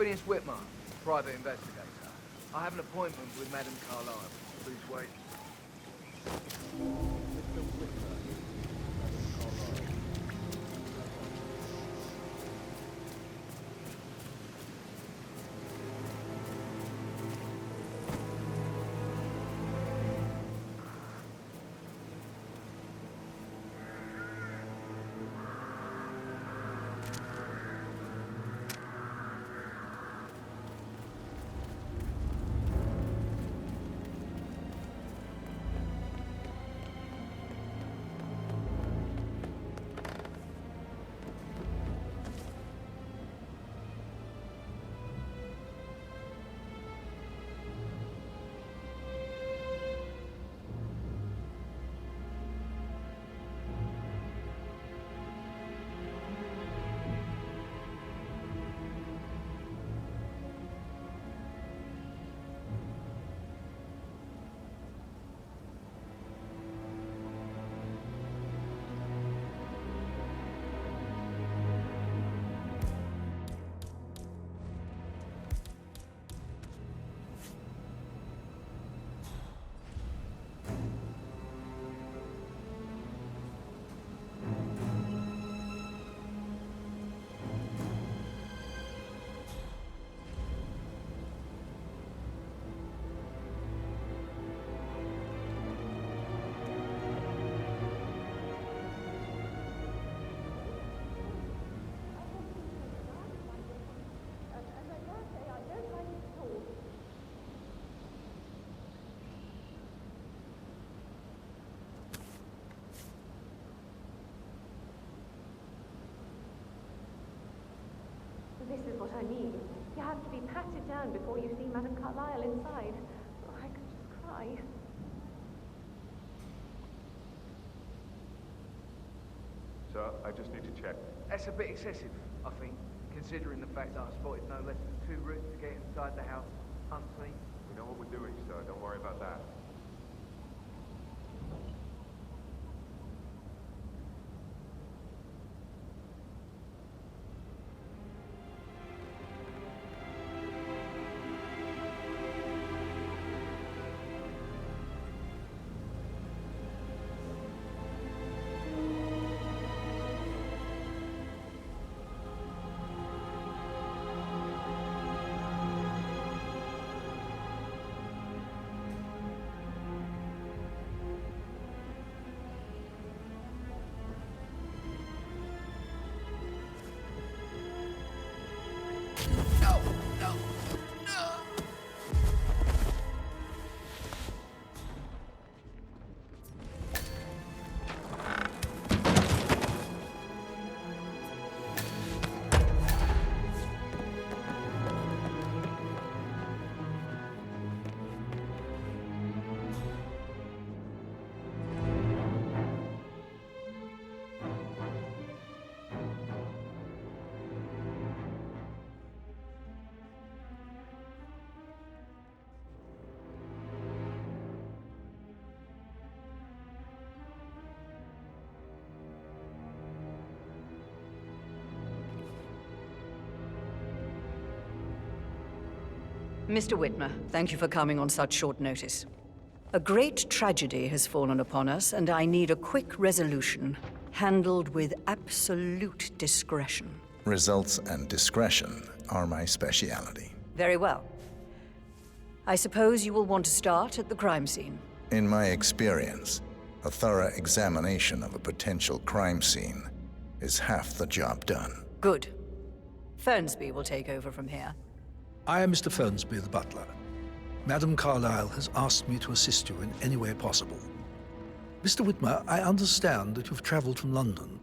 Phineas Whitmer, private investigator. I have an appointment with Madame Carlyle. Please wait. Mr. Whitmer, Madame Carlyle. This is what I need. You have to be patted down before you see Madame Carlyle inside. Oh, I could just cry. Sir, I just need to check. That's a bit excessive, I think, considering the fact that I spotted no less than 2 routes to get inside the house unseen. We know what we're doing, sir. Don't worry about that. Mr. Whitmer, thank you for coming on such short notice. A great tragedy has fallen upon us, and I need a quick resolution, handled with absolute discretion. Results and discretion are my speciality. Very well. I suppose you will want to start at the crime scene. In my experience, a thorough examination of a potential crime scene is half the job done. Good. Fernsby will take over from here. I am Mr. Fernsby, the butler. Madame Carlyle has asked me to assist you in any way possible. Mr. Whitmer, I understand that you've traveled from London.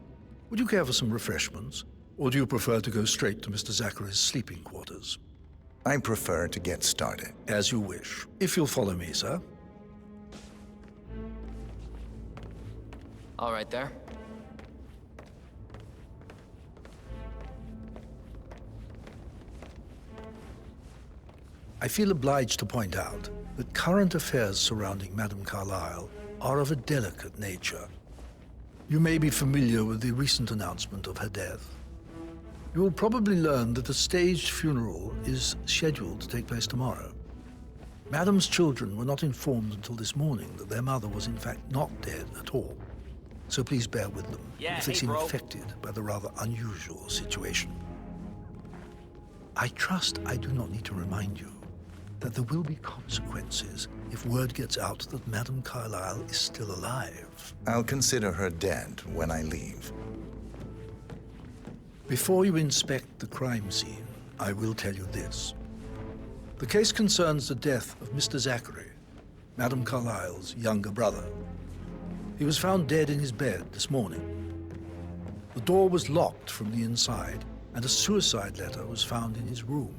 Would you care for some refreshments? Or do you prefer to go straight to Mr. Zachary's sleeping quarters? I prefer to get started. As you wish. If you'll follow me, sir. All right there. I feel obliged to point out that current affairs surrounding Madame Carlyle are of a delicate nature. You may be familiar with the recent announcement of her death. You will probably learn that a staged funeral is scheduled to take place tomorrow. Madam's children were not informed until this morning that their mother was in fact not dead at all. So please bear with them if they seem affected by the rather unusual situation. I trust I do not need to remind you that there will be consequences if word gets out that Madame Carlyle is still alive. I'll consider her dead when I leave. Before you inspect the crime scene, I will tell you this. The case concerns the death of Mr. Zachary, Madame Carlyle's younger brother. He was found dead in his bed this morning. The door was locked from the inside, and a suicide letter was found in his room.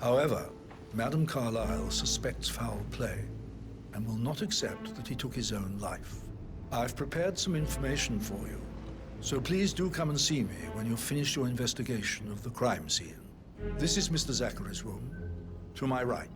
However, Madame Carlyle suspects foul play and will not accept that he took his own life. I've prepared some information for you, so please do come and see me when you've finished your investigation of the crime scene. This is Mr. Zachary's room, to my right.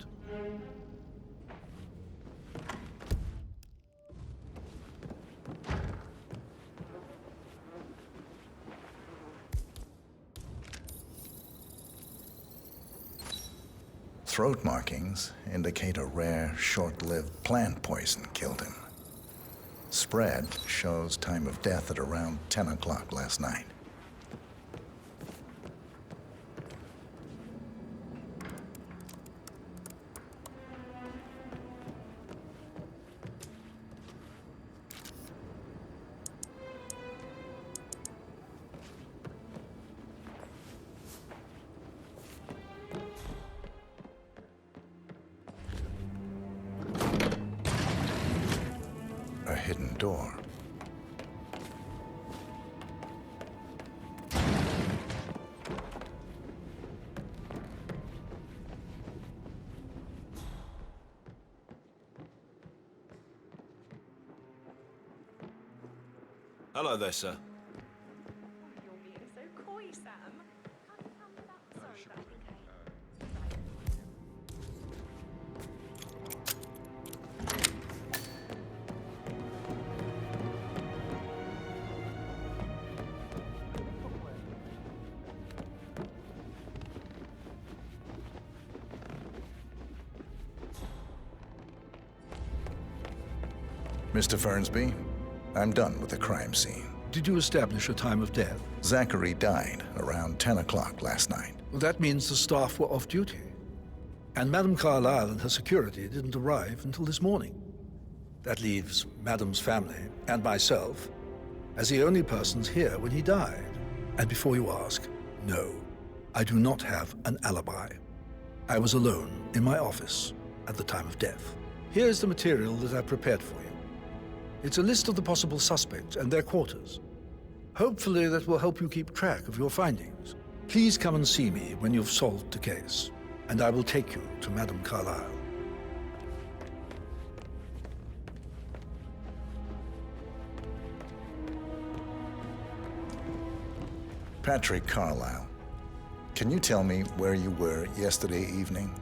Throat markings indicate a rare, short-lived plant poison killed him. Spread shows time of death at around 10 o'clock last night. A hidden door. Hello there, sir. You're being so coy, Sam. Can't you tell me that? Sorry, that's okay. Mr. Fernsby, I'm done with the crime scene. Did you establish a time of death? Zachary died around 10 o'clock last night. Well, that means the staff were off duty. And Madame Carlyle and her security didn't arrive until this morning. That leaves Madame's family and myself as the only persons here when he died. And before you ask, no, I do not have an alibi. I was alone in my office at the time of death. Here's the material that I prepared for you. It's a list of the possible suspects and their quarters. Hopefully that will help you keep track of your findings. Please come and see me when you've solved the case, and I will take you to Madame Carlyle. Patrick Carlyle, can you tell me where you were yesterday evening?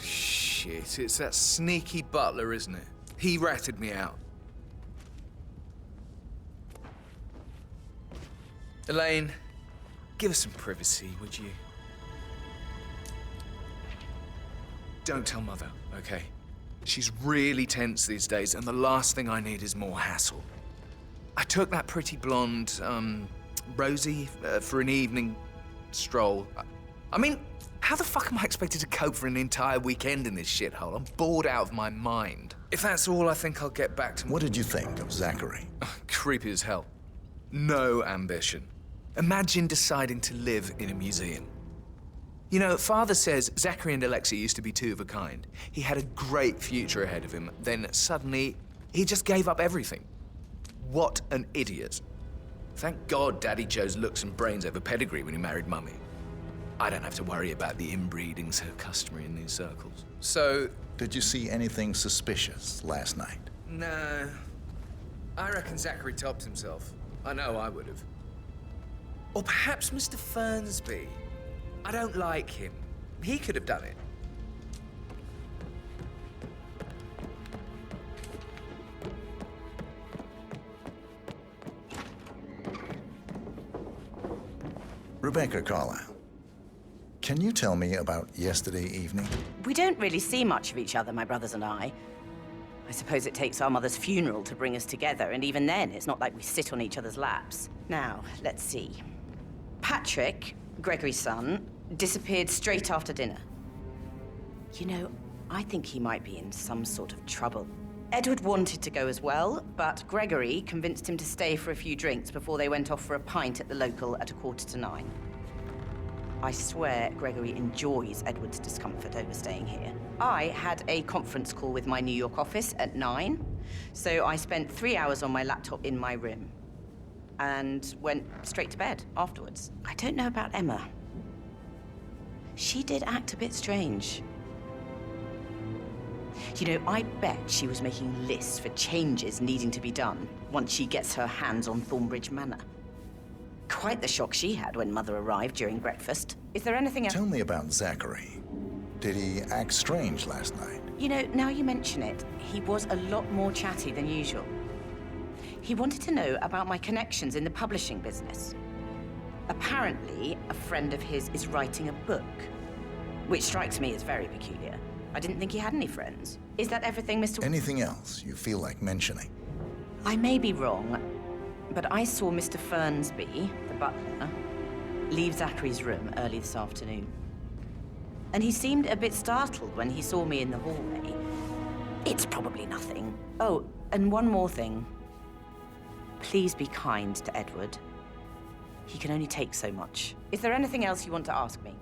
Shit, it's that sneaky butler, isn't it? He ratted me out. Elaine, give us some privacy, would you? Don't tell Mother, okay? She's really tense these days, and the last thing I need is more hassle. I took that pretty blonde, Rosie, for an evening stroll. I mean, how the fuck am I expected to cope for an entire weekend in this shithole? I'm bored out of my mind. If that's all, I think I'll get back to... What did you think of Zachary? Creepy as hell. No ambition. Imagine deciding to live in a museum. You know, Father says Zachary and Alexia used to be two of a kind. He had a great future ahead of him. Then suddenly, he just gave up everything. What an idiot. Thank God Daddy chose looks and brains over pedigree when he married Mummy. I don't have to worry about the inbreeding so customary in these circles. So... Did you see anything suspicious last night? No. I reckon Zachary topped himself. I know I would have. Or perhaps Mr. Fernsby. I don't like him. He could have done it. Rebecca Carlyle, can you tell me about yesterday evening? We don't really see much of each other, my brothers and I. I suppose it takes our mother's funeral to bring us together, and even then, it's not like we sit on each other's laps. Now, let's see. Patrick, Gregory's son, disappeared straight after dinner. You know, I think he might be in some sort of trouble. Edward wanted to go as well, but Gregory convinced him to stay for a few drinks before they went off for a pint at the local at 9:15. I swear Gregory enjoys Edward's discomfort over staying here. I had a conference call with my New York office at 9, so I spent 3 hours on my laptop in my room and went straight to bed afterwards. I don't know about Emma. She did act a bit strange. You know, I bet she was making lists for changes needing to be done once she gets her hands on Thornbridge Manor. Quite the shock she had when Mother arrived during breakfast. Is there anything else? Tell me about Zachary. Did he act strange last night? You know, now you mention it, he was a lot more chatty than usual. He wanted to know about my connections in the publishing business. Apparently, a friend of his is writing a book, which strikes me as very peculiar. I didn't think he had any friends. Is that everything, Mr. Anything else you feel like mentioning? I may be wrong, but I saw Mr. Fernsby, the butler, leave Zachary's room early this afternoon. And he seemed a bit startled when he saw me in the hallway. It's probably nothing. Oh, and one more thing. Please be kind to Edward. He can only take so much. Is there anything else you want to ask me?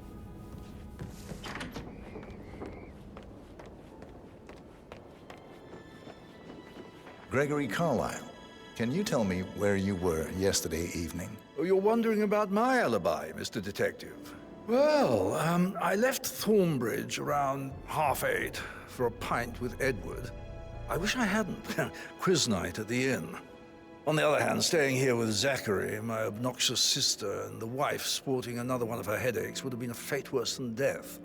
Gregory Carlyle, can you tell me where you were yesterday evening? Oh, you're wondering about my alibi, Mr. Detective. Well, I left Thornbridge around 8:30 for a pint with Edward. I wish I hadn't. Quiz night at the inn. On the other hand, staying here with Zachary, my obnoxious sister, and the wife sporting another one of her headaches would have been a fate worse than death.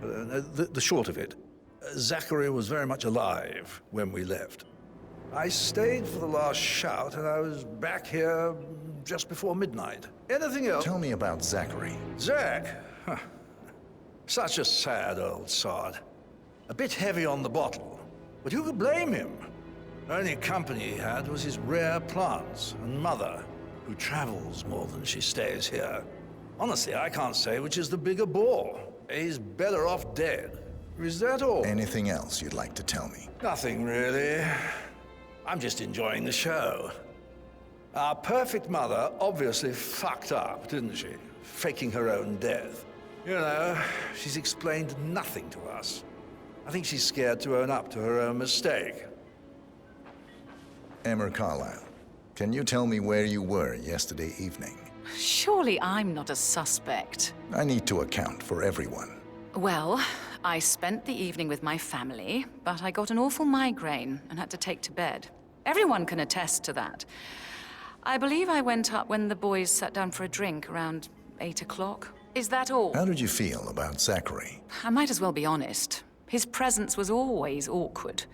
The short of it, Zachary was very much alive when we left. I stayed for the last shout, and I was back here just before midnight. Anything else? Tell me about Zachary. Zach? Huh. Such a sad old sod. A bit heavy on the bottle, but who could blame him? Only company he had was his rare plants and Mother, who travels more than she stays here. Honestly, I can't say which is the bigger bore. He's better off dead. Is that all? Anything else you'd like to tell me? Nothing, really. I'm just enjoying the show. Our perfect mother obviously fucked up, didn't she? Faking her own death. You know, she's explained nothing to us. I think she's scared to own up to her own mistake. Emma Carlyle, can you tell me where you were yesterday evening? Surely I'm not a suspect. I need to account for everyone. Well, I spent the evening with my family, but I got an awful migraine and had to take to bed. Everyone can attest to that. I believe I went up when the boys sat down for a drink around 8 o'clock. Is that all? How did you feel about Zachary? I might as well be honest. His presence was always awkward.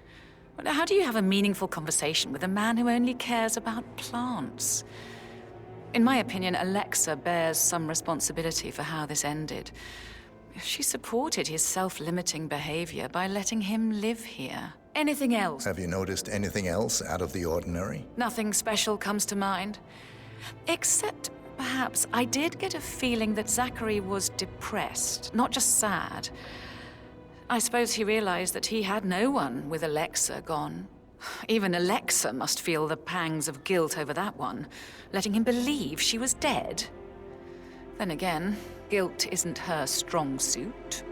How do you have a meaningful conversation with a man who only cares about plants? In my opinion, Alexa bears some responsibility for how this ended. She supported his self-limiting behavior by letting him live here. Anything else? Have you noticed anything else out of the ordinary? Nothing special comes to mind. Except, perhaps, I did get a feeling that Zachary was depressed, not just sad. I suppose he realized that he had no one with Alexa gone. Even Alexa must feel the pangs of guilt over that one, letting him believe she was dead. Then again, guilt isn't her strong suit.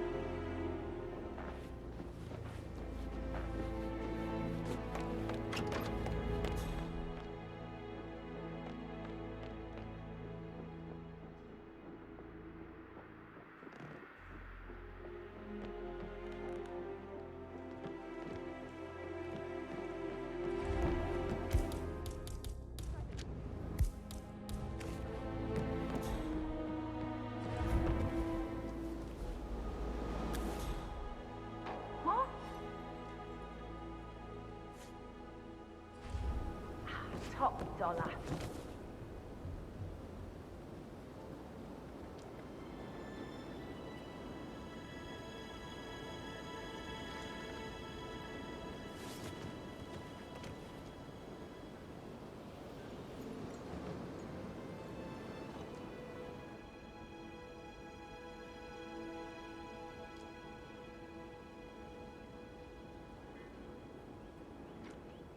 Top dollar.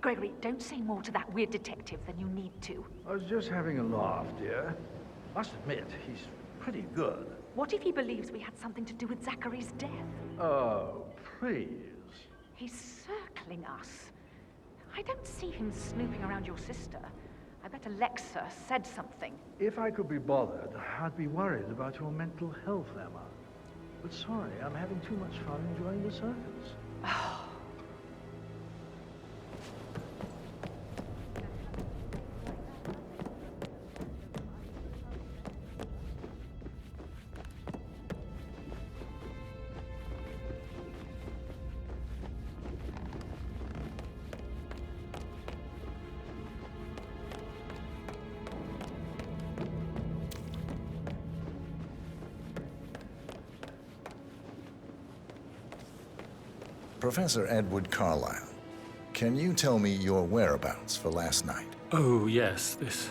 Gregory, don't say more to that weird detective than you need to. I was just having a laugh, dear. Must admit, he's pretty good. What if he believes we had something to do with Zachary's death? Oh, please. He's circling us. I don't see him snooping around your sister. I bet Alexa said something. If I could be bothered, I'd be worried about your mental health, Emma. But sorry, I'm having too much fun enjoying the circus. Professor Edward Carlyle, can you tell me your whereabouts for last night? Oh, yes, this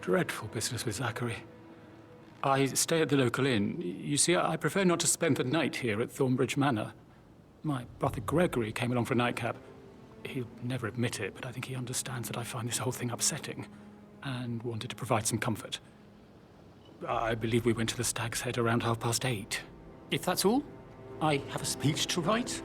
dreadful business with Zachary. I stay at the local inn. You see, I prefer not to spend the night here at Thornbridge Manor. My brother Gregory came along for a nightcap. He'll never admit it, but I think he understands that I find this whole thing upsetting and wanted to provide some comfort. I believe we went to the Stag's Head around 8:30. If that's all, I have a speech to write.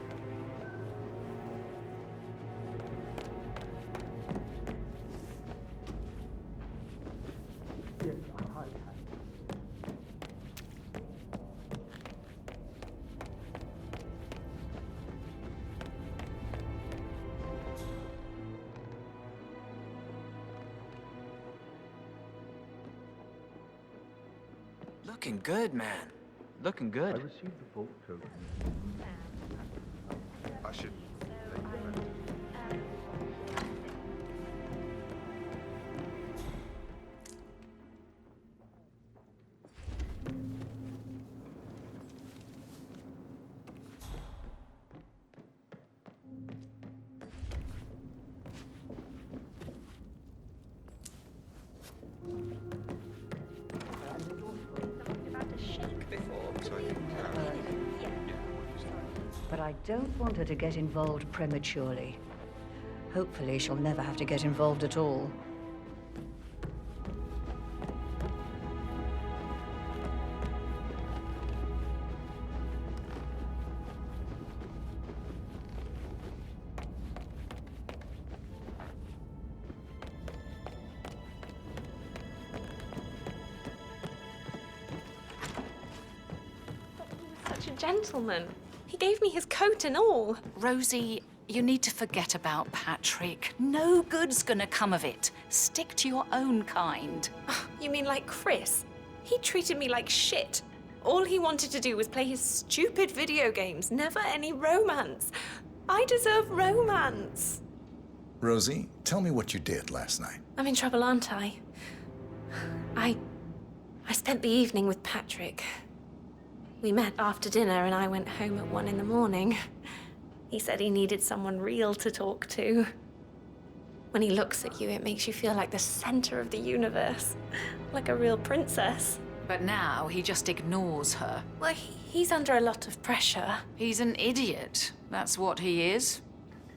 Looking good, man. Looking good. I received the vault token. I should let you know. But I don't want her to get involved prematurely. Hopefully, she'll never have to get involved at all. Such a gentleman. He gave me his coat and all. Rosie, you need to forget about Patrick. No good's gonna come of it. Stick to your own kind. You mean like Chris? He treated me like shit. All he wanted to do was play his stupid video games, never any romance. I deserve romance. Rosie, tell me what you did last night. I'm in trouble, aren't I? I spent the evening with Patrick. We met after dinner and I went home at 1 a.m. He said he needed someone real to talk to. When he looks at you, it makes you feel like the center of the universe, like a real princess. But now he just ignores her. Well, he's under a lot of pressure. He's an idiot. That's what he is.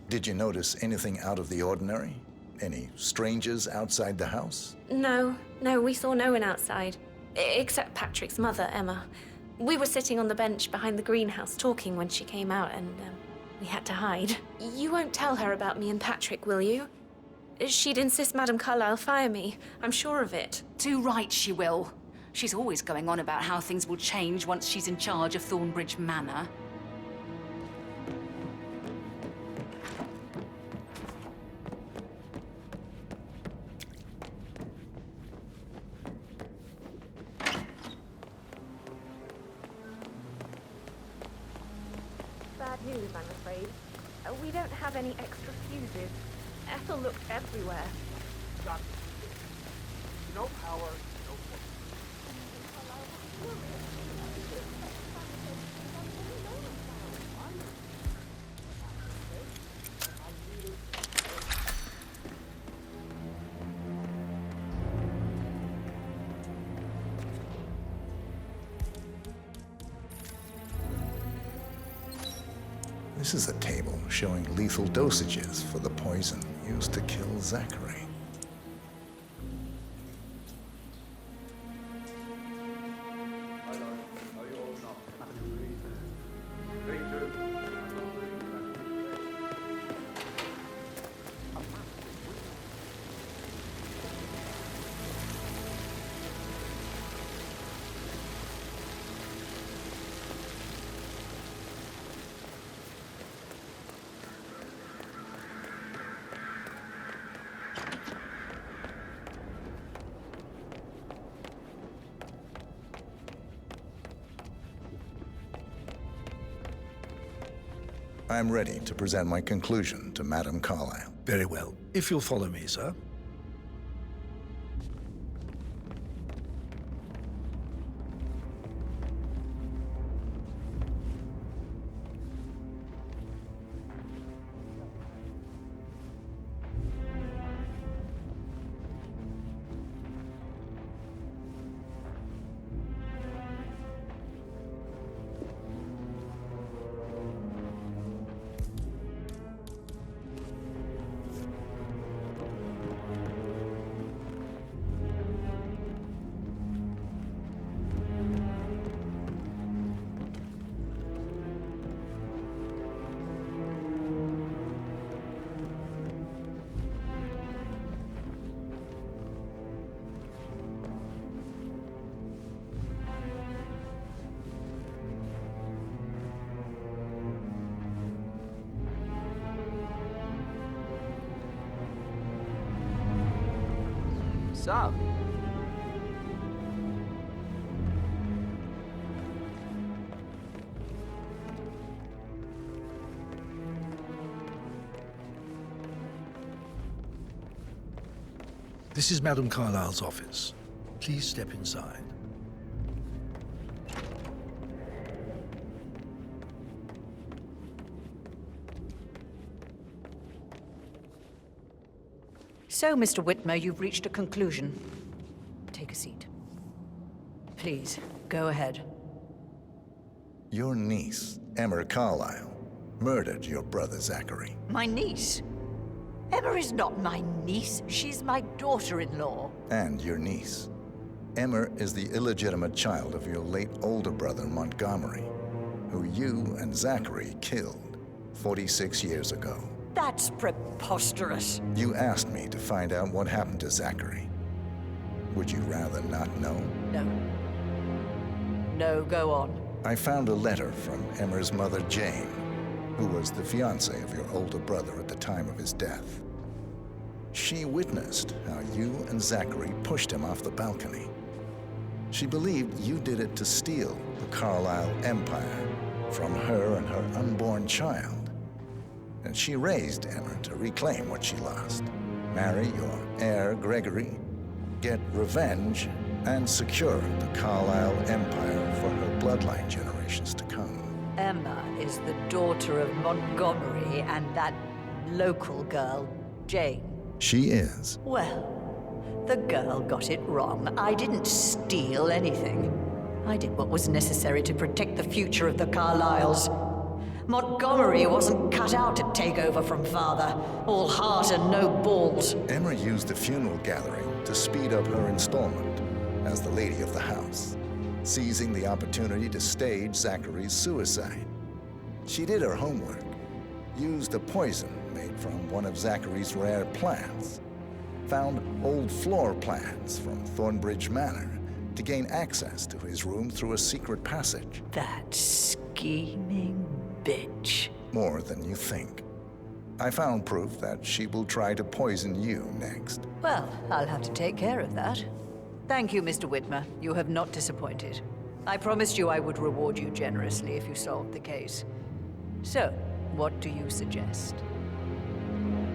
Did you notice anything out of the ordinary? Any strangers outside the house? No, we saw no one outside, except Patrick's mother, Emma. We were sitting on the bench behind the greenhouse talking when she came out and we had to hide. You won't tell her about me and Patrick, will you? She'd insist Madame Carlyle fire me. I'm sure of it. Too right she will. She's always going on about how things will change once she's in charge of Thornbridge Manor. Bad news, I'm afraid. We don't have any extra fuses. Ethel looked everywhere. No power, no force. This is a table showing lethal dosages for the poison used to kill Zachary. I'm ready to present my conclusion to Madame Carlyle. Very well. If you'll follow me, sir. Up? This is Madame Carlyle's office. Please step inside. So, Mr. Whitmer, you've reached a conclusion. Take a seat. Please, go ahead. Your niece, Emma Carlyle, murdered your brother Zachary. My niece? Emma is not my niece. She's my daughter-in-law. And your niece. Emma is the illegitimate child of your late older brother Montgomery, who you and Zachary killed 46 years ago. That's preposterous. You asked me to find out what happened to Zachary. Would you rather not know? No. No, go on. I found a letter from Emmer's mother, Jane, who was the fiancée of your older brother at the time of his death. She witnessed how you and Zachary pushed him off the balcony. She believed you did it to steal the Carlyle empire from her and her unborn child. And she raised Emma to reclaim what she lost. Marry your heir, Gregory, get revenge, and secure the Carlyle empire for her bloodline generations to come. Emma is the daughter of Montgomery and that local girl, Jane. She is. Well, the girl got it wrong. I didn't steal anything. I did what was necessary to protect the future of the Carlyles. Montgomery wasn't cut out to take over from father. All heart and no balls. Emma used the funeral gathering to speed up her installment as the lady of the house, seizing the opportunity to stage Zachary's suicide. She did her homework, used a poison made from one of Zachary's rare plants, found old floor plans from Thornbridge Manor to gain access to his room through a secret passage. That scheming bitch. More than you think. I found proof that she will try to poison you next. Well, I'll have to take care of that. Thank you, Mr. Whitmer. You have not disappointed. I promised you I would reward you generously if you solved the case. So, what do you suggest?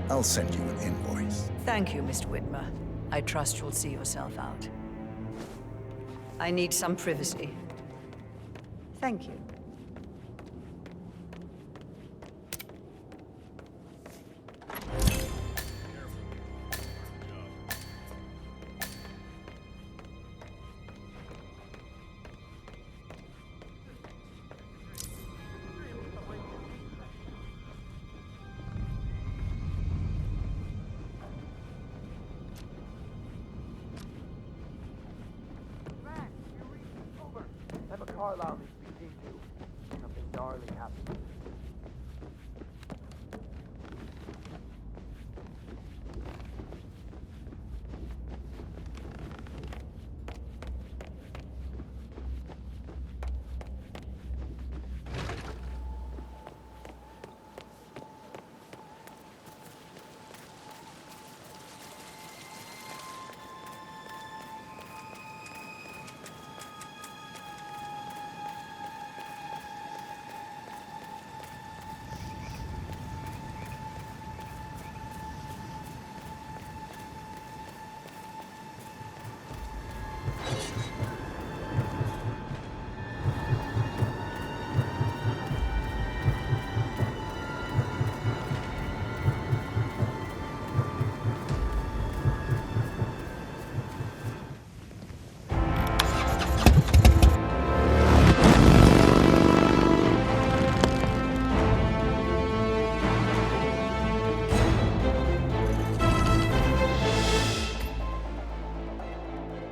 I'll send you an invoice. Thank you, Mr. Whitmer. I trust you'll see yourself out. I need some privacy. Thank you. Carlisle